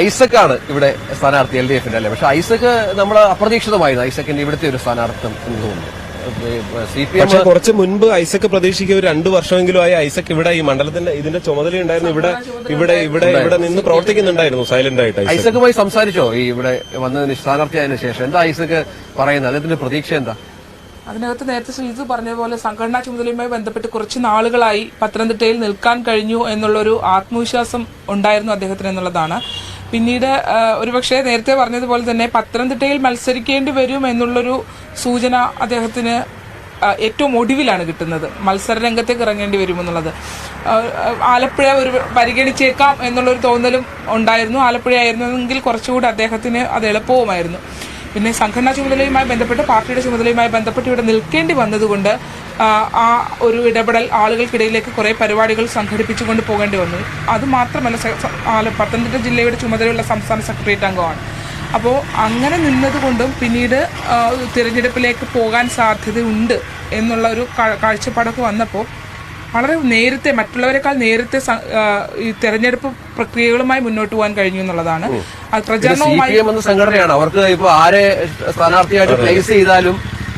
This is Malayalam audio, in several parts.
ഐസക്കാണ് ഇവിടെ സ്ഥാനാർത്ഥി LDF അല്ലേ? പക്ഷെ ഐസക്ക് നമ്മൾ അപ്രതീക്ഷിതമായിരുന്നു ഐസക്കിന്റെ ഇവിടുത്തെ ഒരു സ്ഥാനാർത്ഥിത്വം എന്ന് തോന്നുന്നു. CPM കുറച്ച് മുൻപ് ഐസക്ക് പ്രതീക്ഷിക്കുക ഒരു 2 വർഷമെങ്കിലും ആയി ഐസക്ക് ഇവിടെ ഈ മണ്ഡലത്തിന്റെ ഇതിന്റെ ചുമതലയുണ്ടായിരുന്നു. ഇവിടെ നിന്ന് പ്രവർത്തിക്കുന്നുണ്ടായിരുന്നു സൈലന്റ് ആയിട്ട്. ഐസക്കുമായി സംസാരിച്ചോ ഈ ഇവിടെ വന്നതിന് സ്ഥാനാർത്ഥിയായതിനു ശേഷം? എന്താ ഐസക്ക് പറയുന്നത്? അദ്ദേഹത്തിന്റെ പ്രതീക്ഷ എന്താ? അതിനകത്ത് നേരത്തെ ശ്രീജു പറഞ്ഞതുപോലെ സംഘടനാ ചുമതലയുമായി ബന്ധപ്പെട്ട് കുറച്ച് നാളുകളായി പത്തനംതിട്ടയിൽ നിൽക്കാൻ കഴിഞ്ഞു എന്നുള്ളൊരു ആത്മവിശ്വാസം ഉണ്ടായിരുന്നു അദ്ദേഹത്തിന് എന്നുള്ളതാണ്. പിന്നീട് ഒരുപക്ഷെ നേരത്തെ പറഞ്ഞതുപോലെ തന്നെ പത്തനംതിട്ടയിൽ മത്സരിക്കേണ്ടി വരും എന്നുള്ളൊരു സൂചന അദ്ദേഹത്തിന് ഏറ്റവും ഒടുവിലാണ് കിട്ടുന്നത്. മത്സര രംഗത്തേക്ക് ഇറങ്ങേണ്ടി വരുമെന്നുള്ളത്. ആലപ്പുഴ ഒരു പരിഗണിച്ചേക്കാം എന്നുള്ളൊരു തോന്നലും ഉണ്ടായിരുന്നു. ആലപ്പുഴ ആയിരുന്നെങ്കിൽ കുറച്ചുകൂടി അദ്ദേഹത്തിന് അത് എളുപ്പവുമായിരുന്നു. പിന്നെ സംഘടനാ ചുമതലയുമായി ബന്ധപ്പെട്ട് പാർട്ടിയുടെ ചുമതലയുമായി ബന്ധപ്പെട്ട് ഇവിടെ നിൽക്കേണ്ടി വന്നതുകൊണ്ട് ആ ഒരു ഇടപെടൽ ആളുകൾക്കിടയിലേക്ക് കുറേ പരിപാടികൾ സംഘടിപ്പിച്ചുകൊണ്ട് പോകേണ്ടി വന്നു. അതുമാത്രമല്ല പത്തനംതിട്ട ജില്ലയുടെ ചുമതലയുള്ള സംസ്ഥാന സെക്രട്ടേറിയറ്റ് അംഗമാണ്. അപ്പോൾ അങ്ങനെ നിന്നതുകൊണ്ടും പിന്നീട് തിരഞ്ഞെടുപ്പിലേക്ക് പോകാൻ സാധ്യതയുണ്ട് എന്നുള്ള ഒരു കാഴ്ചപ്പാടൊക്കെ വന്നപ്പോൾ വളരെ നേരത്തെ മറ്റുള്ളവരെക്കാൾ നേരത്തെ ഈ തെരഞ്ഞെടുപ്പ് പ്രക്രിയകളുമായി മുന്നോട്ട് പോകാൻ കഴിഞ്ഞു എന്നുള്ളതാണ്. പ്രചാരണവുമായി സംഘടനയാണ് അവർക്ക് ഇപ്പൊ ആരെ സ്ഥാനാർത്ഥിയായിട്ട് പ്ലേസ് ചെയ്താലും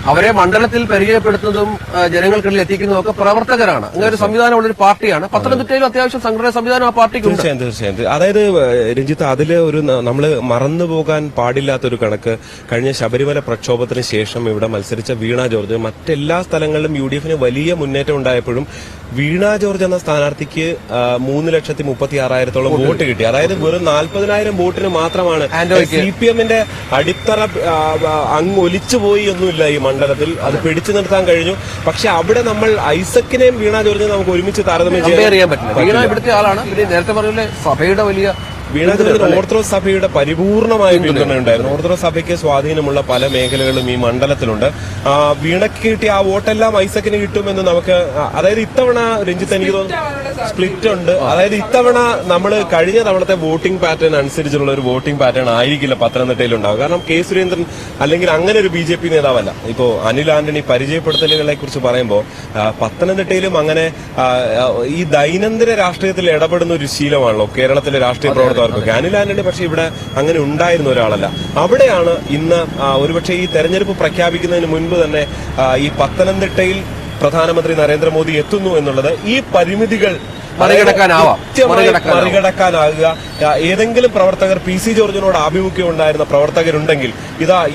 അവരെ മണ്ഡലത്തിൽ പരിചയപ്പെടുത്തുന്നതും ജനങ്ങൾക്കിടയിൽ എത്തിക്കുന്നതും ഒക്കെ പ്രവർത്തകരാണ്. അങ്ങനെ ഒരു സംവിധാനമുള്ള ഒരു പാർട്ടിയാണ്. പത്തനംതിട്ടയിൽ അത്യാവശ്യം സംഘടനാ സംവിധാനം ആ പാർട്ടിക്ക് തീർച്ചയായും. അതായത് രഞ്ജിത്ത്, അതില് ഒരു നമ്മൾ മറന്നുപോകാൻ പാടില്ലാത്തൊരു കണക്ക് കഴിഞ്ഞ ശബരിമല പ്രക്ഷോഭത്തിന് ശേഷം ഇവിടെ മത്സരിച്ച വീണ ജോർജ് മറ്റെല്ലാ സ്ഥലങ്ങളിലും UDF വലിയ മുന്നേറ്റം ഉണ്ടായപ്പോഴും വീണ ജോർജ് എന്ന സ്ഥാനാർത്ഥിക്ക് 3,36,000 വോട്ട് കിട്ടി. അതായത് വെറും 40,000 വോട്ടിന് മാത്രമാണ് CPMന്റെ അടിത്തറ അങ്ങ് ഒലിച്ചുപോയി ഒന്നുമില്ല ഈ മണ്ഡലത്തിൽ. അത് പിടിച്ചു നിർത്താൻ കഴിഞ്ഞു. പക്ഷെ അവിടെ നമ്മൾ ഐസക്കിനെയും വീണ ജോർജിനെയും നമുക്ക് ഒരുമിച്ച് താരതമ്യം ചെയ്യാൻ പറ്റില്ല. വീണ ഇവിടുത്തെ ആളാണ്. നേരത്തെ പറഞ്ഞ സഭയുടെ വലിയ വീണ ജോർജിന് ഓർത്തഡോക്സ് സഭയുടെ പരിപൂർണമായ പിന്തുണയുണ്ടായിരുന്നു. ഓർത്തഡോക്സ് സഭയ്ക്ക് സ്വാധീനമുള്ള പല മേഖലകളും ഈ മണ്ഡലത്തിലുണ്ട്. വീണയ്ക്ക് കിട്ടിയ ആ വോട്ടെല്ലാം ഐസക്കിന് കിട്ടുമെന്ന് നമുക്ക്, അതായത് ഇത്തവണ രഞ്ജിത്ത് എനിക്ക് തോന്നുന്നു സ്പ്ലിറ്റ് ഉണ്ട്. അതായത് ഇത്തവണ നമ്മൾ കഴിഞ്ഞ തവണത്തെ വോട്ടിംഗ് പാറ്റേൺ അനുസരിച്ചുള്ള ഒരു വോട്ടിംഗ് പാറ്റേൺ ആയിരിക്കില്ല പത്തനംതിട്ടയിൽ ഉണ്ടാവുക. കാരണം കെ സുരേന്ദ്രൻ അല്ലെങ്കിൽ അങ്ങനെ ഒരു BJP നേതാവല്ല. ഇപ്പോ അനിൽ ആന്റണി പരിചയപ്പെടുത്തലുകളെ കുറിച്ച് പറയുമ്പോൾ പത്തനംതിട്ടയിലും അങ്ങനെ ഈ ദൈനംദിന രാഷ്ട്രീയത്തിൽ ഇടപെടുന്ന ഒരു ശീലമാണല്ലോ കേരളത്തിലെ രാഷ്ട്രീയ പ്രവർത്തകർക്ക്. അനിൽ ആന്റണി പക്ഷെ ഇവിടെ അങ്ങനെ ഉണ്ടായിരുന്ന ഒരാളല്ല. അവിടെയാണ് ഇന്ന് ഒരുപക്ഷെ ഈ തെരഞ്ഞെടുപ്പ് പ്രഖ്യാപിക്കുന്നതിന് മുൻപ് തന്നെ ഈ പത്തനംതിട്ടയിൽ പ്രധാനമന്ത്രി നരേന്ദ്രമോദി എത്തുന്നു എന്നുള്ളത് ഈ പരിമിതികൾ മറികടക്കാനാകുക. ഏതെങ്കിലും പ്രവർത്തകർ PC ജോർജിനോട് ആഭിമുഖ്യം ഉണ്ടായിരുന്ന പ്രവർത്തകരുണ്ടെങ്കിൽ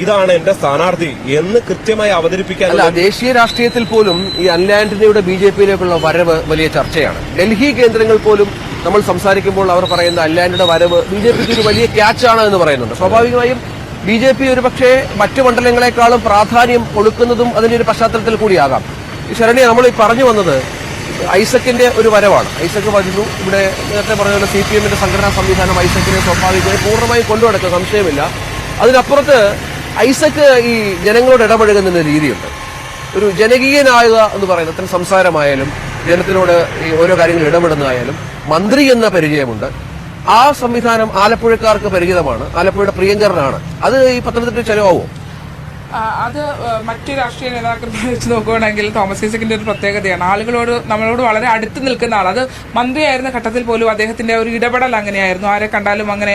ഇതാണ് എന്റെ സ്ഥാനാർത്ഥി എന്ന് കൃത്യമായി അവതരിപ്പിക്കാൻ. ദേശീയ രാഷ്ട്രീയത്തിൽ പോലും ഈ അനിൽ ആന്റണിയുടെ BJPയിലേക്കുള്ള വരവ് വലിയ ചർച്ചയാണ്. ഡൽഹി കേന്ദ്രങ്ങൾ പോലും നമ്മൾ സംസാരിക്കുമ്പോൾ അവർ പറയുന്ന അനിൽ ആന്റണിയുടെ വരവ് BJPക്ക് ഒരു വലിയ ക്യാച്ചാണ് എന്ന് പറയുന്നുണ്ട്. സ്വാഭാവികമായും BJP ഒരുപക്ഷെ മറ്റു മണ്ഡലങ്ങളെക്കാളും പ്രാധാന്യം കൊടുക്കുന്നതും അതിന്റെ ഒരു പശ്ചാത്തലത്തിൽ കൂടിയാകാം. ശരണ്യ, നമ്മൾ ഈ പറഞ്ഞു വന്നത് ഐസക്കിന്റെ ഒരു വരവാണ്. ഐസക്ക് വരുന്നു. ഇവിടെ നേരത്തെ പറഞ്ഞ CPMന്റെ സംഘടനാ സംവിധാനം ഐസക്കിനെ സ്വാഭാവികമായി പൂർണ്ണമായും കൊണ്ടുനടക്കുക, സംശയമില്ല. അതിനപ്പുറത്ത് ഐസക്ക് ഈ ജനങ്ങളോട് ഇടപഴകുന്ന രീതിയുണ്ട്. ഒരു ജനകീയനാകുക എന്ന് പറയുന്നത് അത്തരം സംസാരമായാലും ജനത്തിനോട് ഈ ഓരോ കാര്യങ്ങൾ ഇടപെടുന്നതായാലും മന്ത്രി എന്ന പരിചയമുണ്ട്. ആ സംവിധാനം ആലപ്പുഴക്കാർക്ക് പരിചിതമാണ്. ആലപ്പുഴയുടെ പ്രിയങ്കരനാണ്. അത് ഈ പത്തനംതിട്ട ചെലവാകുമോ? അത് മറ്റു രാഷ്ട്രീയ നേതാക്കളെ വെച്ച് നോക്കുകയാണെങ്കിൽ തോമസ് ഐസക്കിന്റെ ഒരു പ്രത്യേകതയാണ്. നമ്മളോട് വളരെ അടുത്ത് നിൽക്കുന്ന ആൾ. അത് മന്ത്രിയായിരുന്ന ഘട്ടത്തിൽ പോലും അദ്ദേഹത്തിന്റെ ഒരു ഇടപെടൽ അങ്ങനെയായിരുന്നു. ആരെ കണ്ടാലും അങ്ങനെ.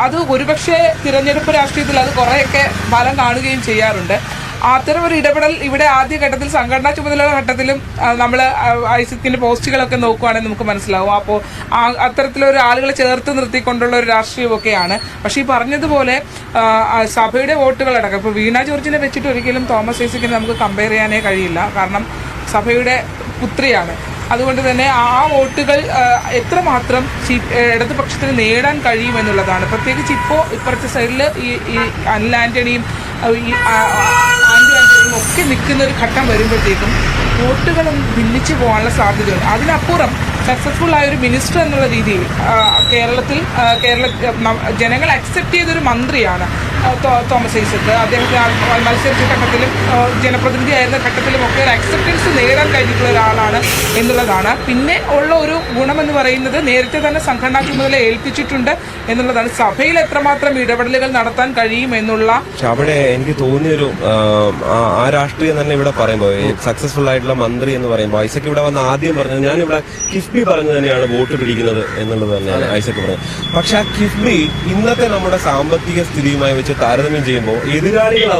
അത് ഒരുപക്ഷെ തിരഞ്ഞെടുപ്പ് രാഷ്ട്രീയത്തിൽ അത് കുറെയൊക്കെ ഫലം കാണുകയും ചെയ്യാറുണ്ട്. അത്തരം ഒരു ഇടപെടൽ ഇവിടെ ആദ്യഘട്ടത്തിൽ സംഘടനാ ചുമതലയുടെ ഘട്ടത്തിലും നമ്മൾ ഐസക്കിന്റെ പോസ്റ്റുകളൊക്കെ നോക്കുകയാണെങ്കിൽ നമുക്ക് മനസ്സിലാവും. അപ്പോൾ അത്തരത്തിലൊരു ആളുകളെ ചേർത്ത് നിർത്തിക്കൊണ്ടുള്ള ഒരു രാഷ്ട്രീയമൊക്കെയാണ്. പക്ഷേ ഈ പറഞ്ഞതുപോലെ സഭയുടെ വോട്ടുകളടക്കം ഇപ്പോൾ വീണ ജോർജിനെ വെച്ചിട്ട് ഒരിക്കലും തോമസ് ഐസക്കിനെ നമുക്ക് കമ്പയർ ചെയ്യാനേ കഴിയില്ല. കാരണം സഭയുടെ പുത്രിയാണ്. അതുകൊണ്ട് തന്നെ ആ വോട്ടുകൾ എത്രമാത്രം ഇടതുപക്ഷത്തിന് നേടാൻ കഴിയുമെന്നുള്ളതാണ്. പ്രത്യേകിച്ച് ഇപ്പോൾ ഇപ്പുറത്തെ സൈഡിൽ ഈ അനിൽ ആന്റണിയും ഈ ആന്റണിയും ഒക്കെ നിൽക്കുന്ന ഒരു ഘട്ടം വരുമ്പോഴത്തേക്കും വോട്ടുകളൊന്നും ഭിന്നിച്ചു പോകാനുള്ള സാധ്യതയുണ്ട്. അതിനപ്പുറം സക്സസ്ഫുൾ ആയ ഒരു മിനിസ്റ്റർ എന്നുള്ള രീതിയിൽ കേരളത്തിൽ ജനങ്ങൾ അക്സെപ്റ്റ് ചെയ്തൊരു മന്ത്രിയാണ്. തോമസ് ഐസക് അദ്ദേഹത്തിന് മത്സരിച്ച ഘട്ടത്തിലും ജനപ്രതിനിധിയായിരുന്ന ഘട്ടത്തിലുമൊക്കെ ഒരു അക്സെപ്റ്റൻസ് നേടാൻ കഴിഞ്ഞിട്ടുള്ള ഒരാളാണ് എന്നുള്ളതാണ്. പിന്നെ ഉള്ള ഒരു ഗുണമെന്ന് പറയുന്നത് നേരത്തെ തന്നെ സംഘടനാ ചുമതല ഏൽപ്പിച്ചിട്ടുണ്ട് എന്നുള്ളതാണ്. സഭയിൽ എത്രമാത്രം ഇടപെടലുകൾ നടത്താൻ കഴിയും എന്നുള്ള പക്ഷെ അവിടെ എനിക്ക് തോന്നിയൊരു ആ രാഷ്ട്രീയം തന്നെ ഇവിടെ പറയുമ്പോൾ സക്സസ്ഫുൾ ആയിട്ടുള്ള മന്ത്രി എന്ന് പറയുമ്പോൾ ഐസക് ഇവിടെ വന്ന് ആദ്യം പറഞ്ഞത് ഞാനിവിടെ കിഫ്ബി പറഞ്ഞു തന്നെയാണ് വോട്ട് പിടിക്കുന്നത് എന്നുള്ളത് തന്നെയാണ് ഐസക് പറഞ്ഞത്. പക്ഷെ ആ കിഫ്ബി ഇന്നത്തെ നമ്മുടെ സാമ്പത്തിക സ്ഥിതിയുമായി വെച്ച് താരതമ്യം ചെയ്യുമ്പോൾ എതിരാളികൾ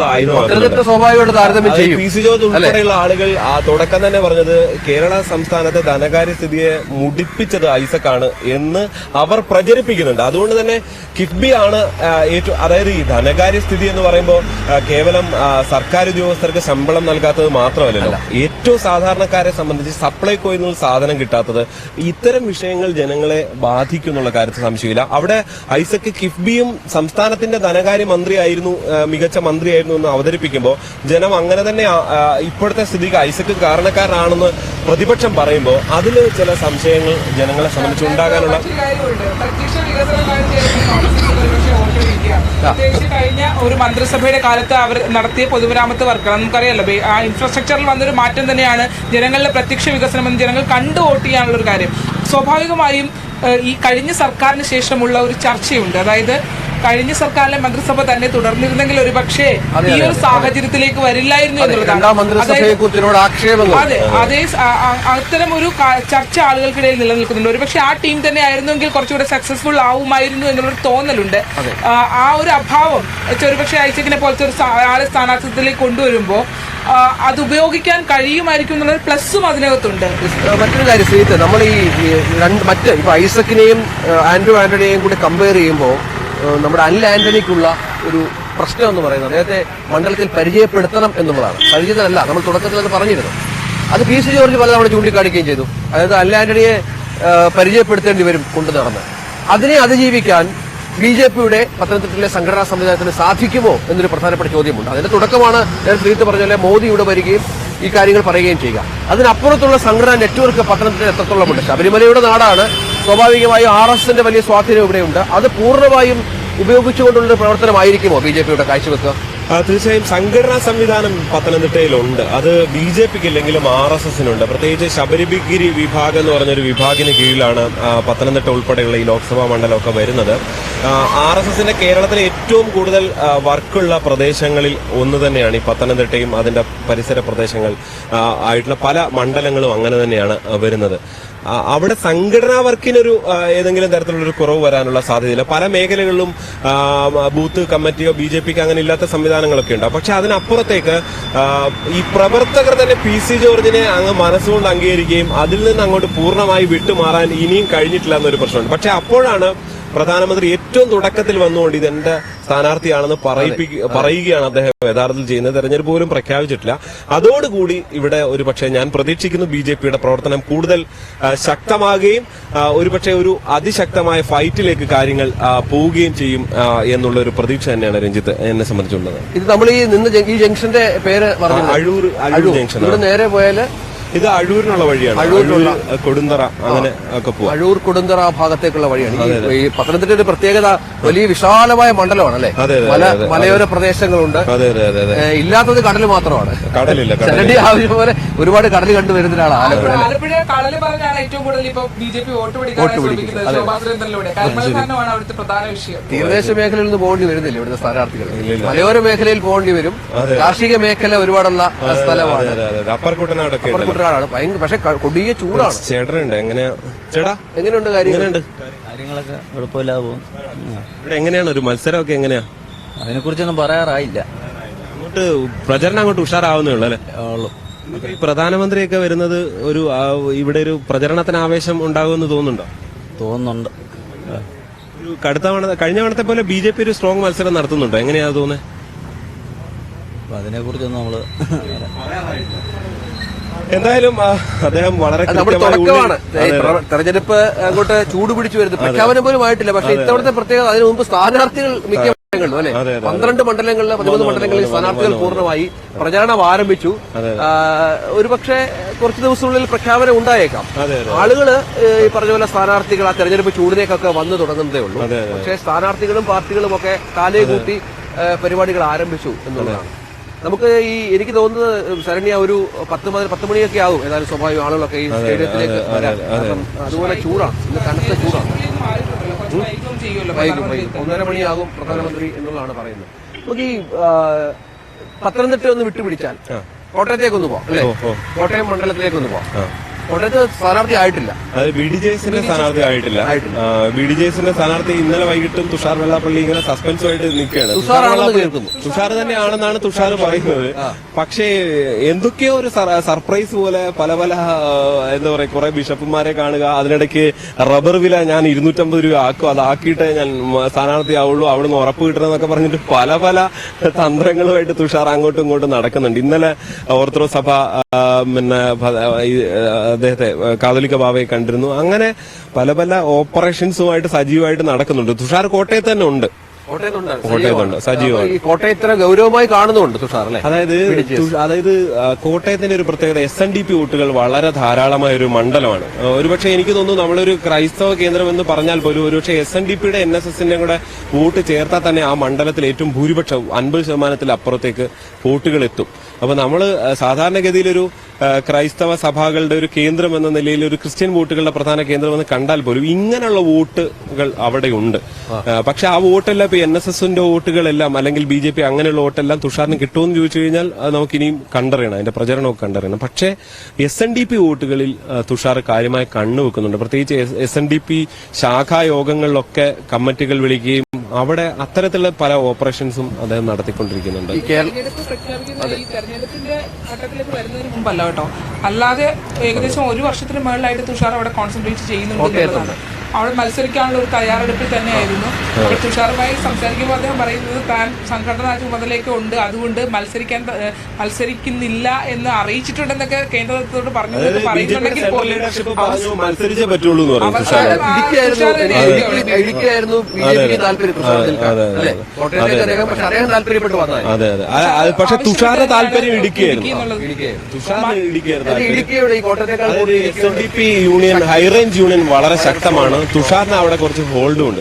അത് സ്വാഭാവികമായിട്ട് താരതമ്യം ചെയ്യും. പി സി ജോർജ് ഉൾപ്പെടെയുള്ള ആളുകൾ ആ തുടക്കം തന്നെ പറഞ്ഞത് കേരള സംസ്ഥാനത്തെ ധനകാര്യ സ്ഥിതിയെ മുടിപ്പിച്ചത് ഐസക്കാണ് എന്ന് അവർ പ്രചരിപ്പിക്കുന്നുണ്ട്. അതുകൊണ്ട് തന്നെ കിഫ്ബി ആണ് ഏറ്റവും, അതായത് ഈ ധനകാര്യ സ്ഥിതി എന്ന് പറയുമ്പോൾ കേവലം സർക്കാർ ഉദ്യോഗസ്ഥർക്ക് ശമ്പളം നൽകാത്തത് മാത്രമല്ലല്ലോ, ഏറ്റവും സാധാരണക്കാരെ സംബന്ധിച്ച് സപ്ലൈകോയിൽ നിന്ന് സാധനം കിട്ടാത്തത്, ഇത്തരം വിഷയങ്ങൾ ജനങ്ങളെ ബാധിക്കുന്നുള്ള കാര്യത്തിൽ സംശയമില്ല. അവിടെ ഐസക് കിഫ്ബിയും സംസ്ഥാനത്തിന്റെ ധനകാര്യ മന്ത്രിയായിരുന്നു, മികച്ച മന്ത്രിയായിരുന്നു എന്ന് അവതരിപ്പിക്കുമ്പോൾ ജനം അങ്ങനെ തന്നെ ഇപ്പോഴത്തെ സ്ഥിതിക്ക് ഐസക് കാരണക്കാരനാണെന്ന് പ്രതിപക്ഷം പറയുമ്പോൾ അതിൽ ചില സംശയങ്ങൾ ജനങ്ങളെ സംബന്ധിച്ച് ഉണ്ടാകാനുള്ള പ്രത്യേകിച്ച് കഴിഞ്ഞ ഒരു മന്ത്രിസഭയുടെ കാലത്ത് അവർ നടത്തിയ പൊതുമരാമത്ത് വർക്കുകൾ നമുക്കറിയാലോ. ആ ഇൻഫ്രാസ്ട്രക്ചറിൽ വന്നൊരു മാറ്റം തന്നെയാണ് ജനങ്ങളുടെ പ്രത്യക്ഷ വികസനം എന്ന് ജനങ്ങൾ കണ്ടു വോട്ട് ചെയ്യാനുള്ള ഒരു കാര്യം. സ്വാഭാവികമായും ഈ കഴിഞ്ഞ സർക്കാരിന് ശേഷമുള്ള ഒരു ചർച്ചയുണ്ട്. അതായത് കഴിഞ്ഞ സർക്കാരിലെ മന്ത്രിസഭ തന്നെ തുടർന്നിരുന്നെങ്കിൽ ഒരുപക്ഷെ ഈ ഒരു സാഹചര്യത്തിലേക്ക് വരില്ലായിരുന്നു എന്നുള്ളതാണ്. അതെ, അതേ അത്തരം ഒരു ചർച്ച ആളുകൾക്കിടയിൽ നിലനിൽക്കുന്നുണ്ട്. ഒരുപക്ഷെ ആ ടീം തന്നെ ആയിരുന്നെങ്കിൽ കുറച്ചുകൂടെ സക്സസ്ഫുൾ ആവുമായിരുന്നു എന്നുള്ളൊരു തോന്നലുണ്ട്. ആ ഒരു അഭാവം ഒരുപക്ഷെ ഐസക്കിനെ പോലത്തെ ഒരു ആളെ സ്ഥാനാർത്ഥിത്വത്തിലേക്ക് കൊണ്ടുവരുമ്പോൾ അത് ഉപയോഗിക്കാൻ കഴിയുമായിരിക്കും എന്നുള്ള പ്ലസും അതിനകത്തുണ്ട്. മറ്റൊരു കാര്യം ശ്രീത്ത്, നമ്മൾ ഈ ഇപ്പൊ ഐസക്കിനെയും ആന്റോ ആന്റണിയെയും കൂടി കമ്പയർ ചെയ്യുമ്പോൾ നമ്മുടെ അനിൽ ആന്റണിക്കുള്ള ഒരു പ്രശ്നം എന്ന് പറയുന്നത് അദ്ദേഹത്തെ മണ്ഡലത്തിൽ പരിചയപ്പെടുത്തണം എന്നുള്ളതാണ്. പരിചിതമല്ല, നമ്മൾ തുടക്കത്തിൽ അത് പറഞ്ഞിരുന്നു. അത് പി സി ജോർജ് പലതവണ ചൂണ്ടിക്കാണിക്കുകയും ചെയ്തു. അതായത് അനിൽ ആന്റണിയെ പരിചയപ്പെടുത്തേണ്ടി വരും കൊണ്ടു നടന്ന്. അതിനെ അതിജീവിക്കാൻ ബി ജെ പിയുടെ പത്തനംതിട്ടയിലെ സംഘടനാ സംവിധാനത്തിന് സാധിക്കുമോ എന്നൊരു പ്രധാനപ്പെട്ട ചോദ്യമുണ്ട്. അതിന്റെ തുടക്കമാണ് ഞാൻ ശ്രീത്ത് പറഞ്ഞ പോലെ മോദി ഇവിടെ വരികയും ഈ കാര്യങ്ങൾ പറയുകയും ചെയ്യുക. അതിനപ്പുറത്തുള്ള സംഘടനാ നെറ്റ്വർക്ക് പത്തനംതിട്ടയിൽ എത്രത്തോളമുണ്ട്? ശബരിമലയുടെ നാടാണ്, സ്വാഭാവികമായും RSSന്റെ വലിയ സ്വാധീനം ഇവിടെയുണ്ട്. അത് പൂർണ്ണമായും ഉപയോഗിച്ചുകൊണ്ടുള്ള പ്രവർത്തനമായിരിക്കുമോ ബി ജെ പിയുടെ കാഴ്ചവെക്കുക? തീർച്ചയായും സംഘടനാ സംവിധാനം പത്തനംതിട്ടയിലുണ്ട്. അത് ബി ജെ പിക്ക് ഇല്ലെങ്കിലും RSSനുണ്ട്. പ്രത്യേകിച്ച് ശബരിഗിരി വിഭാഗം എന്ന് പറഞ്ഞൊരു വിഭാഗത്തിന് കീഴിലാണ് പത്തനംതിട്ട ഉൾപ്പെടെയുള്ള ഈ ലോക്സഭാ മണ്ഡലമൊക്കെ വരുന്നത്. RSSന്റെ കേരളത്തിലെ ഏറ്റവും കൂടുതൽ വർക്കുള്ള പ്രദേശങ്ങളിൽ ഒന്ന് തന്നെയാണ് ഈ പത്തനംതിട്ടയും അതിന്റെ പരിസര പ്രദേശങ്ങൾ ആയിട്ടുള്ള പല മണ്ഡലങ്ങളും അങ്ങനെ തന്നെയാണ് വരുന്നത്. അവിടെ സംഘടനാ വർക്കിനൊരു ഏതെങ്കിലും തരത്തിലുള്ളൊരു കുറവ് വരാനുള്ള സാധ്യതയില്ല. പല മേഖലകളിലും ബൂത്ത് കമ്മിറ്റിയോ ബി ജെ പിക്ക് അങ്ങനെ ഇല്ലാത്ത സംവിധാനങ്ങളൊക്കെ ഉണ്ട്. പക്ഷെ അതിനപ്പുറത്തേക്ക് ഈ പ്രവർത്തകർ തന്നെ പി സി ജോർജിനെ അങ്ങ് മനസ്സുകൊണ്ട് അംഗീകരിക്കുകയും അതിൽ നിന്ന് അങ്ങോട്ട് പൂർണ്ണമായി വിട്ടുമാറാൻ ഇനിയും കഴിഞ്ഞിട്ടില്ല എന്നൊരു പ്രശ്നമുണ്ട്. പക്ഷെ അപ്പോഴാണ് പ്രധാനമന്ത്രി ഏറ്റവും തുടക്കത്തിൽ വന്നുകൊണ്ട് ഇതെന്റെ സ്ഥാനാർത്ഥിയാണെന്ന് പറയുകയാണ് അദ്ദേഹം യഥാർത്ഥത്തിൽ ചെയ്യുന്നത്. തെരഞ്ഞെടുപ്പ് പോലും പ്രഖ്യാപിച്ചിട്ടില്ല. അതോടുകൂടി ഇവിടെ ഒരുപക്ഷെ ഞാൻ പ്രതീക്ഷിക്കുന്നു ബി ജെ പിയുടെ പ്രവർത്തനം കൂടുതൽ ശക്തമാകുകയും ഒരുപക്ഷെ ഒരു അതിശക്തമായ ഫൈറ്റിലേക്ക് കാര്യങ്ങൾ പോവുകയും ചെയ്യും എന്നുള്ള ഒരു പ്രതീക്ഷ തന്നെയാണ് രഞ്ജിത്ത് എന്നെ സംബന്ധിച്ചുള്ളത്. ഇത് നമ്മൾ ഈ ജംഗ്ഷന്റെ പേര് അഴൂർ ജംഗ്ഷൻ. ഇവിടെ നേരെ പോയാല് ഇത് അഴൂരിനുള്ള വഴിയാണ്. കൊടുന്തറ അങ്ങനെ ഒക്കെ പോകും. അഴൂർ കൊടുന്തറ ഭാഗത്തേക്കുള്ള വഴിയാണ്. ഈ പത്തനംതിട്ടയുടെ പ്രത്യേകത വലിയ വിശാലമായ മണ്ഡലമാണ് അല്ലെ. മലയോര പ്രദേശങ്ങളുണ്ട്. ഇല്ലാത്തത് കടൽ മാത്രമാണ്. കടലില്ല. കടലിന്റെ ആവശ്യം പോലെ ഒരുപാട് കടൽ കണ്ടുവരുന്ന ഒരാളാണ് ആലപ്പുഴ. ആലപ്പുഴ കടൽ പറഞ്ഞാണ് ഏറ്റവും കൂടുതൽ ഇപ്പൊ ബി ജെ പി വോട്ട് പിടിക്കുന്നത്. അവിടുത്തെ പ്രധാന വിഷയം തീരദേശ മേഖലയിൽ നിന്ന് പോകേണ്ടി വരുന്നില്ല ഇവിടുത്തെ സ്ഥാനാർത്ഥികൾ. മലയോര മേഖലയിൽ പോകേണ്ടി വരും. കാർഷിക മേഖല ഒരുപാടുള്ള സ്ഥലമാണ്. അപ്പർക്കുട്ടനാടൊക്കെ പക്ഷെ കൊടിയ ചൂടാണ്. ചേട്ടനുണ്ട്. എങ്ങനെയാ ചേട്ടാ, എങ്ങനെയുണ്ട് കാര്യങ്ങളുണ്ട്? കാര്യങ്ങളൊക്കെ കുഴപ്പമില്ലാതെ പോകും. ഇവിടെ എങ്ങനെയാണ് ഒരു മത്സരമൊക്കെ എങ്ങനെയാ? അതിനെ കുറിച്ചൊന്നും പറയാറായില്ല. അങ്ങോട്ട് പ്രചരണം അങ്ങോട്ട് ഉഷാറാവുന്നേ ഉള്ളൂ അല്ലെ? ഈ പ്രധാനമന്ത്രിയൊക്കെ വരുന്നത് ഒരു ഇവിടെ ഒരു പ്രചരണത്തിന് ആവേശം ഉണ്ടാകുമെന്ന് തോന്നുന്നുണ്ട്. ഒരു കഴിഞ്ഞ തവണത്തെ പോലെ ബി ജെ പി ഒരു സ്ട്രോങ് മത്സരം നടത്തുന്നുണ്ടോ? എങ്ങനെയാ തോന്നുന്നത്? അതിനെ കുറിച്ചൊന്നും നമ്മള് എന്തായാലും അദ്ദേഹം വളരെ തുടക്കമാണ്. തെരഞ്ഞെടുപ്പ് അങ്ങോട്ട് ചൂട് പിടിച്ചു വരുന്നത് പ്രഖ്യാപനം പോലും ആയിട്ടില്ല. പക്ഷെ ഇത്തവണത്തെ പ്രത്യേകത അതിനു മുമ്പ് സ്ഥാനാർത്ഥികൾ മിക്ക മണ്ഡലങ്ങളിലും അല്ലെ 12 മണ്ഡലങ്ങളിൽ 13 മണ്ഡലങ്ങളിൽ സ്ഥാനാർത്ഥികൾ പൂർണ്ണമായി പ്രചാരണം ആരംഭിച്ചു. ഒരുപക്ഷെ കുറച്ച് ദിവസത്തിനുള്ളിൽ പ്രഖ്യാപനം ഉണ്ടായേക്കാം. ആളുകള് ഈ പറഞ്ഞ പോലെ സ്ഥാനാർത്ഥികൾ ആ തെരഞ്ഞെടുപ്പ് ചൂടിലേക്കൊക്കെ വന്നു തുടങ്ങുന്നതേ ഉള്ളൂ. പക്ഷേ സ്ഥാനാർത്ഥികളും പാർട്ടികളും ഒക്കെ കാലേ കൂട്ടി പരിപാടികൾ ആരംഭിച്ചു എന്നുള്ളതാണ്. നമുക്ക് എനിക്ക് തോന്നുന്നത് ശരണ്യ ഒരു 10 മണിയൊക്കെ ആവും ഏതായാലും സ്വാഭാവിക ആളുകളൊക്കെ ഈ സ്റ്റേഡിയത്തിലേക്ക് വരാൻ. കാരണം അതുപോലെ ചൂടാണ്, ഇന്ന് കനത്ത ചൂടാണ്. വൈകും 1:30 മണിയാകും പ്രധാനമന്ത്രി എന്നുള്ളതാണ് പറയുന്നത്. നമുക്ക് ഈ പത്തനംതിട്ട ഒന്ന് വിട്ടുപിടിച്ചാൽ കോട്ടയത്തേക്കൊന്ന് പോവാം അല്ലെ? കോട്ടയം മണ്ഡലത്തിലേക്കൊന്ന് പോവാം. കോട്ടയത്ത് സ്ഥാനാർത്ഥി ആയിട്ടില്ല, അത് BDJS സ്ഥാനാർത്ഥി ആയിട്ടില്ല. BDJS സ്ഥാനാർത്ഥി ഇന്നലെ വൈകിട്ടും തുഷാർ വെള്ളാപ്പള്ളി ഇങ്ങനെ സസ്പെൻസുമായിട്ട് നിൽക്കുകയാണ്. തുഷാർ തന്നെയാണെന്നാണ് തുഷാർ പറയുന്നത്. പക്ഷേ എന്തൊക്കെയോ ഒരു സർപ്രൈസ് പോലെ പല എന്താ പറയാ, കുറെ ബിഷപ്പുമാരെ കാണുക, അതിനിടയ്ക്ക് റബ്ബർ വില ഞാൻ 250 രൂപ ആക്കും, അതാക്കിയിട്ട് ഞാൻ സ്ഥാനാർത്ഥി ആവുള്ളൂ, അവിടുന്ന് ഉറപ്പ് കിട്ടണമെന്നൊക്കെ പറഞ്ഞിട്ട് പല തന്ത്രങ്ങളുമായിട്ട് തുഷാർ അങ്ങോട്ടും ഇങ്ങോട്ടും നടക്കുന്നുണ്ട്. ഇന്നലെ ഓർത്തഡോക്സ് സഭ പിന്നെ അദ്ദേഹത്തെ കാതോലിക്ക ബാവയെ കണ്ടിരുന്നു. അങ്ങനെ പല ഓപ്പറേഷൻസുമായിട്ട് സജീവമായിട്ട് നടക്കുന്നുണ്ട്. തുഷാർ കോട്ടയത്ത് തന്നെ ഉണ്ട്, കോട്ടയത്തുണ്ട് സജീവമാണ്. കോട്ടയം ഇത്ര ഗൗരവമായി കാണുന്നുണ്ട് തുഷാർ അല്ലെ? അതായത് കോട്ടയത്തിന്റെ ഒരു പ്രത്യേകത SNDP വോട്ടുകൾ വളരെ ധാരാളമായ ഒരു മണ്ഡലമാണ്. ഒരുപക്ഷെ എനിക്ക് തോന്നുന്നു നമ്മളൊരു ക്രൈസ്തവ കേന്ദ്രം എന്ന് പറഞ്ഞാൽ പോലും ഒരുപക്ഷെ SNDPയുടെ NSSന്റെ കൂടെ വോട്ട് ചേർത്താൽ തന്നെ ആ മണ്ഡലത്തിൽ ഏറ്റവും ഭൂരിപക്ഷം 50% അപ്പുറത്തേക്ക് വോട്ടുകൾ എത്തും. അപ്പൊ നമ്മള് സാധാരണഗതിയിലൊരു ക്രൈസ്തവ സഭകളുടെ ഒരു കേന്ദ്രം എന്ന നിലയിൽ ഒരു ക്രിസ്ത്യൻ വോട്ടുകളുടെ പ്രധാന കേന്ദ്രമെന്ന് കണ്ടാൽ പോലും ഇങ്ങനെയുള്ള വോട്ടുകൾ അവിടെയുണ്ട്. പക്ഷെ ആ വോട്ടെല്ലാം ഇപ്പൊ NSSന്റെ വോട്ടുകളെല്ലാം അല്ലെങ്കിൽ BJP അങ്ങനെയുള്ള വോട്ടെല്ലാം തുഷാറിന് കിട്ടുമെന്ന് ചോദിച്ചു കഴിഞ്ഞാൽ നമുക്കിനിയും കണ്ടറിയണം, അതിന്റെ പ്രചരണമൊക്കെ കണ്ടറിയണം. പക്ഷേ SNDP വോട്ടുകളിൽ തുഷാർ കാര്യമായി കണ്ണുവെക്കുന്നുണ്ട്. പ്രത്യേകിച്ച് SNDP ശാഖായോഗങ്ങളിലൊക്കെ കമ്മിറ്റികൾ വിളിക്കുകയും അവിടെ അത്തരത്തിലുള്ള പല ഓപ്പറേഷൻസും അദ്ദേഹം നടത്തിക്കൊണ്ടിരിക്കുന്നുണ്ട്. തെരഞ്ഞെടുപ്പിന്റെ ഘട്ടത്തിലേക്ക് വരുന്നതിന് മുമ്പല്ല കേട്ടോ, അല്ലാതെ ഏകദേശം 1 വർഷത്തിന് മുകളിലായിട്ട് തുഷാർ അവിടെ കോൺസെൻട്രേറ്റ് ചെയ്യുന്നുണ്ട്. അവിടെ മത്സരിക്കാനുള്ള ഒരു തയ്യാറെടുപ്പിൽ തന്നെയായിരുന്നു. അപ്പോൾ തുഷാറുമായി സംസാരിക്കുമ്പോൾ അദ്ദേഹം പറയുന്നത് താൻ സംഘടനാ ചുമതലയൊക്കെ ഉണ്ട്, അതുകൊണ്ട് മത്സരിക്കുന്നില്ല എന്ന് അറിയിച്ചിട്ടുണ്ടെന്നൊക്കെ കേന്ദ്രത്തോട് പറയുന്നുണ്ടെങ്കിൽ പോലും പക്ഷെ തുഷാറിന്റെ താല്പര്യം ഇടുക്കിയായിരുന്നു. SNDP യൂണിയൻ ഹൈറേഞ്ച് യൂണിയൻ വളരെ ശക്തമാണ്. തുഷാറിന് അവിടെ കുറച്ച് ഹോൾഡും ഉണ്ട്.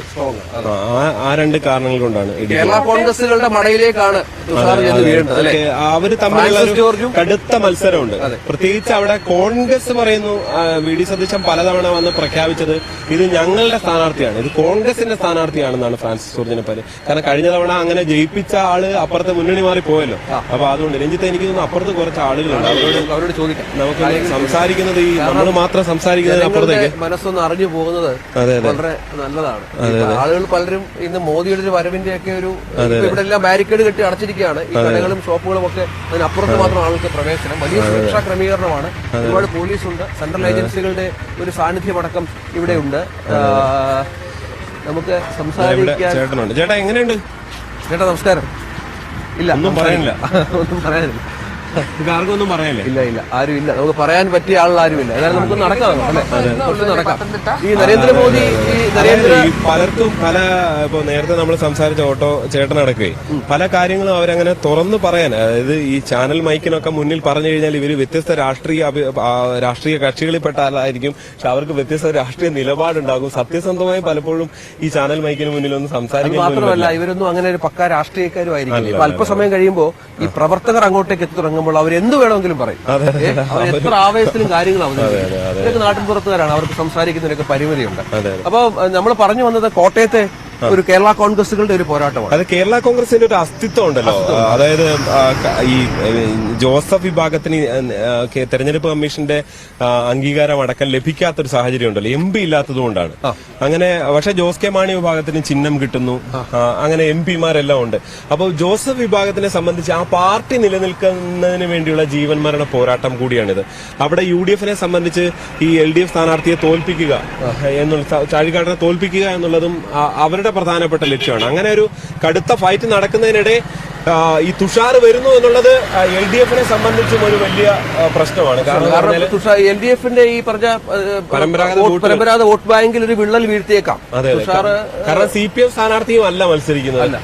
ആ 2 കാരണങ്ങൾ കൊണ്ടാണ് കേരള കോൺഗ്രസുകളുടെ മടയിലേക്കാണ് അവര് തമ്മിലുള്ള കടുത്ത മത്സരമുണ്ട്. പ്രത്യേകിച്ച് അവിടെ കോൺഗ്രസ് പറയുന്നു, VD സതീശൻ പലതവണ വന്ന് പ്രഖ്യാപിച്ചത് ഇത് ഞങ്ങളുടെ സ്ഥാനാർത്ഥിയാണ്, ഇത് കോൺഗ്രസിന്റെ സ്ഥാനാർത്ഥിയാണെന്നാണ് ഫ്രാൻസിസ് ജോർജിനെ പറ്റി. കാരണം കഴിഞ്ഞ തവണ അങ്ങനെ ജയിപ്പിച്ച ആള് അപ്പുറത്തെ മുന്നണി മാറി പോയല്ലോ. അപ്പൊ അതുകൊണ്ട് രഞ്ജിത്ത് എനിക്ക് തോന്നുന്നു അപ്പുറത്ത് കുറച്ച് ആളുകളുണ്ട്, അവരോട് ചോദിക്കാം. നമുക്ക് സംസാരിക്കുന്നത് ഈ നമ്മൾ മാത്രം സംസാരിക്കുന്നത് അപ്പുറത്തേക്ക് മനസ്സൊന്ന് അറിഞ്ഞു പോകുന്നത് വളരെ നല്ലതാണ്. ആളുകൾ പലരും ഇന്ന് മോദിയുടെ ഒരു വരവിന്റെ ഒക്കെ ഒരു ഇവിടെ എല്ലാം ബാരിക്കേഡ് കെട്ടി അടച്ചിരിക്കുകയാണ്. ഈ കടകളും ഷോപ്പുകളും ഒക്കെ അതിനപ്പുറത്ത് മാത്രം ആൾക്ക് പ്രവേശനം. വലിയ സുരക്ഷാ ക്രമീകരണമാണ്, ഒരുപാട് പോലീസുണ്ട്, സെൻട്രൽ ഏജൻസികളുടെ ഒരു സാന്നിധ്യമടക്കം ഇവിടെയുണ്ട്. നമുക്ക് സംസാരിക്കാൻ. ചേട്ടാ എങ്ങനെയുണ്ട്? ചേട്ടാ നമസ്കാരം. ഇല്ല ഒന്നും പറയാനില്ല. ഒന്നും പറയാനില്ല. ആർക്കൊന്നും പറയാനില്ല. ഇല്ല ആരും ഇല്ല, നമുക്ക് പറയാൻ പറ്റിയ ആളുകൾ ആരുമില്ല. ഏതായാലും നമുക്ക് നടക്കാം നടക്കാം. ഈ നരേന്ദ്രമോദി പലർക്കും ഇപ്പൊ നേരത്തെ നമ്മൾ സംസാരിച്ച ഓട്ടോ ചേട്ടനടക്കേ പല കാര്യങ്ങളും അവരങ്ങനെ തുറന്നു പറയാൻ, അതായത് ഈ ചാനൽ മൈക്കിനൊക്കെ മുന്നിൽ പറഞ്ഞു കഴിഞ്ഞാൽ ഇവര് വ്യത്യസ്ത രാഷ്ട്രീയ കക്ഷികളിൽപ്പെട്ട ആളായിരിക്കും. പക്ഷെ അവർക്ക് വ്യത്യസ്ത രാഷ്ട്രീയ നിലപാടുണ്ടാകും. സത്യസന്ധമായി പലപ്പോഴും ഈ ചാനൽ മൈക്കിന് മുന്നിൽ ഒന്ന് സംസാരിക്കാൻ മാത്രമല്ല ഇവരൊന്നും അങ്ങനെ ഒരു പക്ക രാഷ്ട്രീയക്കാരും ആയിരിക്കും. അല്പസമയം കഴിയുമ്പോൾ ഈ പ്രവർത്തകർ അങ്ങോട്ടേക്ക് എത്തി തുടങ്ങുമ്പോൾ അവരെന്ത് വേണമെങ്കിലും പറയും. അവർ എത്ര ആവേശത്തിലും കാര്യങ്ങൾ അവതരിപ്പിക്കും. ഇതൊക്കെ നാട്ടിൻ പുറത്തുകാരാണ്, അവർക്ക് സംസാരിക്കുന്നതിനൊക്കെ പരിമിതിയുണ്ട്. അപ്പൊ നമ്മൾ പറഞ്ഞു വന്നത് കോട്ടയത്തെ ഒരു കേരള കോൺഗ്രസുകളുടെ ഒരു പോരാട്ടമാണ്. അത് കേരള കോൺഗ്രസിന്റെ ഒരു അസ്തിത്വം ഉണ്ടല്ലോ. അതായത് ഈ ജോസഫ് വിഭാഗത്തിന് തെരഞ്ഞെടുപ്പ് കമ്മീഷന്റെ അംഗീകാരം അടക്കം ലഭിക്കാത്തൊരു സാഹചര്യം ഉണ്ടല്ലോ, MP ഇല്ലാത്തതുകൊണ്ടാണ്. അങ്ങനെ പക്ഷെ ജോസ് കെ മാണി വിഭാഗത്തിന് ചിഹ്നം കിട്ടുന്നു, അങ്ങനെ MP മാരെല്ലാം ഉണ്ട്. അപ്പോൾ ജോസഫ് വിഭാഗത്തിനെ സംബന്ധിച്ച് ആ പാർട്ടി നിലനിൽക്കുന്നതിന് വേണ്ടിയുള്ള ജീവൻ മരണ പോരാട്ടം കൂടിയാണിത്. അവിടെ UDF-നെ സംബന്ധിച്ച് ഈ LDF സ്ഥാനാർത്ഥിയെ തോൽപ്പിക്കുക എന്നുള്ള, ചാഴികാടനെ തോൽപ്പിക്കുക എന്നുള്ളതും അവരുടെ പ്രധാനപ്പെട്ട ലക്ഷ്യമാണ്. അങ്ങനെ ഒരു കടുത്ത ഫൈറ്റ് നടക്കുന്നതിനിടെ ഈ തുഷാർ വരുന്നു എന്നുള്ളത് LDF-നെ സംബന്ധിച്ചും ഒരു വലിയ പ്രശ്നമാണ്. കാരണം LDF-ന്റെ ഈ പറഞ്ഞ പരമ്പരാഗത വോട്ട് ബാങ്കിൽ ഒരു വിള്ളൽ വീഴ്ത്തിയേക്കാം. കാരണം CPF സ്ഥാനാർത്ഥിയും അല്ല മത്സരിക്കുന്നത്.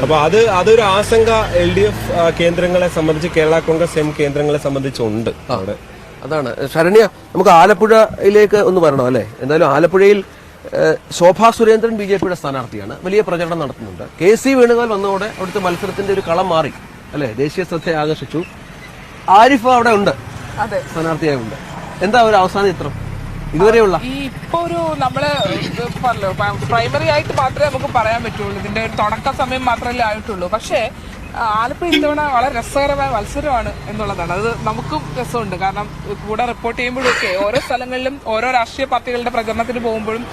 അപ്പൊ അതൊരു ആശങ്ക LDF കേന്ദ്രങ്ങളെ സംബന്ധിച്ച്, കേരള കോൺഗ്രസ് M കേന്ദ്രങ്ങളെ സംബന്ധിച്ചുണ്ട് അവിടെ. അതാണ് ശരണ്യ. നമുക്ക് ആലപ്പുഴയിലേക്ക് ഒന്ന് വരണം അല്ലെ? എന്തായാലും ആലപ്പുഴയിൽ ശോഭാ സുരേന്ദ്രൻ BJPയുടെ സ്ഥാനാർത്ഥിയാണ്, വലിയ പ്രചരണം നടത്തുന്നുണ്ട്. KC വേണുഗോപാൽ വന്നതോടെ അവിടുത്തെ മത്സരത്തിന്റെ ഒരു കളം മാറി അല്ലെ, ദേശീയ ശ്രദ്ധയെ ആകർഷിച്ചു. ആരിഫ് അവിടെ ഉണ്ട്, അതെ, സ്ഥാനാർത്ഥിയായി ഉണ്ട്. എന്താ ഒരു അവസാന ചിത്രം ഇതുവരെയുള്ള? ഈ ഇപ്പൊ ഒരു നമ്മള് പറഞ്ഞല്ലോ പ്രൈമറി ആയിട്ട് മാത്രമേ നമുക്ക് പറയാൻ പറ്റുള്ളൂ, ഇതിന്റെ ഒരു തുടക്ക സമയം മാത്രമല്ലേ ആയിട്ടുള്ളൂ. പക്ഷേ ആലപ്പുഴ ഇത്തവണ വളരെ രസകരമായ മത്സരമാണ് എന്നുള്ളതാണ്. അത് നമുക്കും രസമുണ്ട്. കാരണം കൂടെ റിപ്പോർട്ട് ചെയ്യുമ്പോഴൊക്കെ ഓരോ സ്ഥലങ്ങളിലും ഓരോ രാഷ്ട്രീയ പാർട്ടികളുടെ പ്രചരണത്തിന് പോകുമ്പോഴും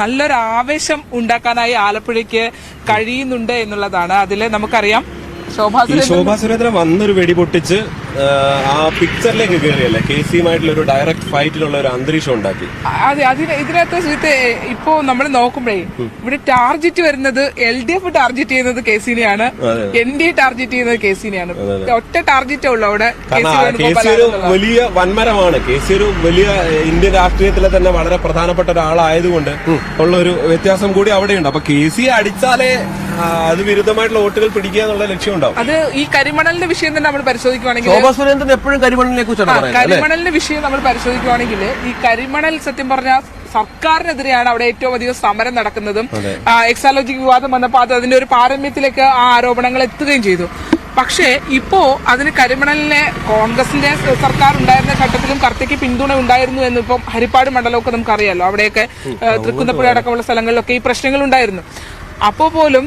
നല്ലൊരു ആവേശം ഉണ്ടാക്കാനായി ആലപ്പുഴയ്ക്ക് കഴിയുന്നുണ്ട് എന്നുള്ളതാണ്. അതിൽ നമുക്കറിയാം ശോഭാ സുരേന്ദ്രൻ വന്നൊരു വെടി പൊട്ടിച്ച് ആ പിക്ചറിലേക്ക് കയറിയല്ലേ, KCയുമായിട്ടുള്ള ഒരു ഡയറക്റ്റ് ഫൈറ്റിലുള്ള ഒരു അന്തരീക്ഷം ഉണ്ടാക്കി. അതെ, ഇതിനകത്ത് സുഹൃത്തെ ഇപ്പോ നമ്മൾ നോക്കുമ്പോഴേ ഇവിടെ ടാർജറ്റ് വരുന്നത് LDF ടാർജറ്റ് ചെയ്യുന്നത് KCനെയാണ്, NDA ടാർജറ്റ് ചെയ്യുന്നത് KCനെയാണ്. ഒറ്റ ടാർജറ്റേ ഉള്ളൂ അവിടെ. KC ഒരു വലിയ വൻമരമാണ്. KC ഒരു വലിയ ഇന്ത്യൻ രാഷ്ട്രീയത്തിലെ തന്നെ വളരെ പ്രധാനപ്പെട്ട ഒരാളായതുകൊണ്ട് ഉള്ള ഒരു വ്യത്യാസം കൂടി അവിടെയുണ്ട്. അപ്പൊ KC അടിച്ചാലേ അത് വിരുദ്ധമായിട്ടുള്ള വോട്ടുകൾ പിടിക്കുക എന്നുള്ള ലക്ഷ്യം ഉണ്ടാവും. അത് ഈ കരിമണലിന്റെ വിഷയം തന്നെ നമ്മൾ പരിശോധിക്കുകയാണെങ്കിൽ ശോഭാ സുരേന്ദ്രൻ എപ്പോഴും കരിമണലിനെ കുറിച്ചാണ് പറയുന്നത്. കരിമണലിന്റെ വിഷയം നമ്മൾ പരിശോധിക്കുകയാണെങ്കിൽ ഈ കരിമണൽ സത്യം പറഞ്ഞാൽ സർക്കാരിനെതിരെയാണ് അവിടെ ഏറ്റവും അധികം സമരം നടക്കുന്നതും. എക്സാലോജിക് വിവാദം വന്നപ്പോൾ അത് അതിന്റെ ഒരു പാരമ്യത്തിലേക്ക് ആ ആരോപണങ്ങൾ എത്തുകയും ചെയ്തു. പക്ഷേ ഇപ്പോ അതിന് കരിമണലിനെ കോൺഗ്രസിന്റെ സർക്കാർ ഉണ്ടായിരുന്ന ഘട്ടത്തിലും കർത്തയ്ക്ക് പിന്തുണ ഉണ്ടായിരുന്നു എന്ന് ഇപ്പം ഹരിപ്പാട് മണ്ഡലമൊക്കെ നമുക്കറിയാലോ. അവിടെയൊക്കെ തൃക്കുന്നപ്പുഴ അടക്കമുള്ള സ്ഥലങ്ങളിലൊക്കെ ഈ പ്രശ്നങ്ങൾ ഉണ്ടായിരുന്നു. അപ്പോ പോലും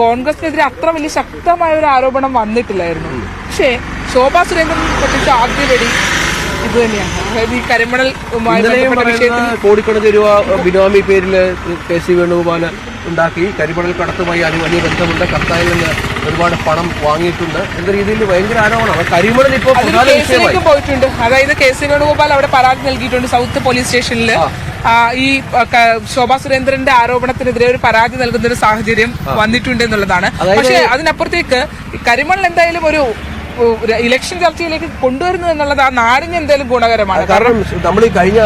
കോൺഗ്രസിനെതിരെ അത്ര വലിയ ശക്തമായ ഒരു ആരോപണം വന്നിട്ടില്ലായിരുന്നു. പക്ഷേ ശോഭാ സുരേന്ദ്രൻ പൊട്ടിച്ച ആദ്യ വെടി ഇത് തന്നെയാണ്. അതായത് ഈ കരിമണലുമായി ബന്ധപ്പെട്ട വിഷയത്തിൽ കോടിക്കണക്കിന് രൂപ ബിനാമി പേരിൽ KC വേണുഗോപാൽ ഉണ്ടാക്കി. കരിമണൽ കടത്തുമായി അതിന് വലിയ ബന്ധമുണ്ട്, കർത്തായിൽ നിന്ന് ഒരുപാട് പണം വാങ്ങിയിട്ടുണ്ട് എന്ന രീതിയിൽ ഭയങ്കര ആരോപണമാണ്. കരിമണൽ ഇപ്പോൾ കേസിലേക്ക് പോയിട്ടുണ്ട്. അതായത് KC വേണുഗോപാൽ അവിടെ പരാതി നൽകിയിട്ടുണ്ട് സൗത്ത് പോലീസ് സ്റ്റേഷനിൽ. ഈ ശോഭാ സുരേന്ദ്രന്റെ ആരോപണത്തിനെതിരെ ഒരു പരാതി നൽകുന്ന ഒരു സാഹചര്യം വന്നിട്ടുണ്ട് എന്നുള്ളതാണ്. പക്ഷേ അതിനപ്പുറത്തേക്ക് കരിമണൽ എന്തായാലും ഒരു ഇലക്ഷൻ ചർച്ചയിലേക്ക് കൊണ്ടുവരുന്നു എന്നുള്ളത് ആ നാടിന് എന്തായാലും ഗുണകരമാണ്. കാരണം നമ്മൾ ഈ കഴിഞ്ഞ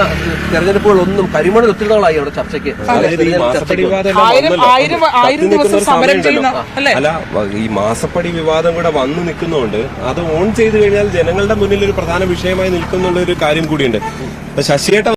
തെരഞ്ഞെടുപ്പുകളൊന്നും കരിമണൽ ഒത്തിരി നാളായി അവിടെ ചർച്ചയ്ക്ക്. ആയിരം ദിവസം സമരം ചെയ്യുന്ന അല്ലെ, അല്ല ഈ മാസപ്പടി വിവാദം കൂടെ വന്നു നിൽക്കുന്നതുകൊണ്ട് അത് ഓൺ ചെയ്തു കഴിഞ്ഞാൽ ജനങ്ങളുടെ മുന്നിൽ ഒരു പ്രധാന വിഷയമായി നിൽക്കുന്നുള്ള ഒരു കാര്യം കൂടിയുണ്ട്. ശശിയേട്ട